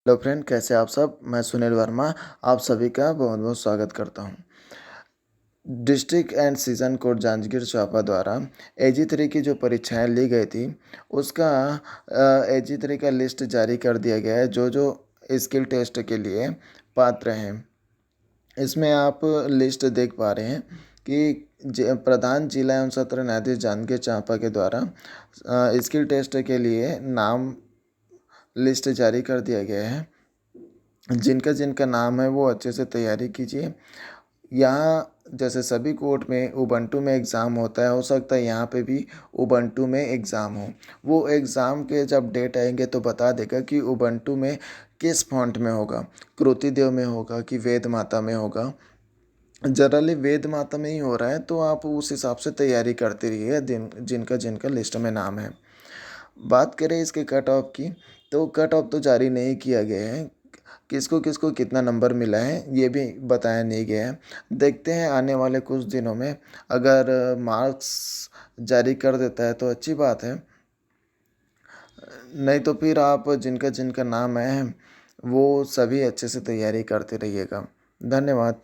Hello friend, कैसे आप सब। मैं सुनील वर्मा आप सभी का बहुत बहुत स्वागत करता हूं। District and season court Janjgir Champa द्वारा AG3 की जो परीक्षाएं ली गई थी उसका AG3 का लिस्ट जारी कर दिया गया है जो जो स्किल टेस्ट के लिए पात्र हैं। इसमें आप लिस्ट देख पा रहे हैं कि प्रधान जिला एवं सत्र न्यायाधीश जांजगीर चांपा के द्वारा स्किल टेस्ट के लिए नाम लिस्ट जारी कर दिया गया है। जिनका जिनका नाम है वो अच्छे से तैयारी कीजिए। यहाँ जैसे सभी कोर्ट में उबंटू में एग्ज़ाम होता है, हो सकता है यहाँ पे भी उबंटू में एग्ज़ाम हो। वो एग्ज़ाम के जब डेट आएंगे तो बता देगा कि उबंटू में किस फॉन्ट में होगा, क्रोतीदेव में होगा कि वेद माता में होगा। जनरली वेद माता में ही हो रहा है तो आप उस हिसाब से तैयारी करते रहिए जिनका जिनका लिस्ट में नाम है। बात करें इसके कट ऑफ की, तो कट ऑफ तो जारी नहीं किया गया है। किसको किसको कितना नंबर मिला है ये भी बताया नहीं गया है। देखते हैं आने वाले कुछ दिनों में अगर मार्क्स जारी कर देता है तो अच्छी बात है, नहीं तो फिर आप जिनका जिनका नाम है वो सभी अच्छे से तैयारी करते रहिएगा। धन्यवाद।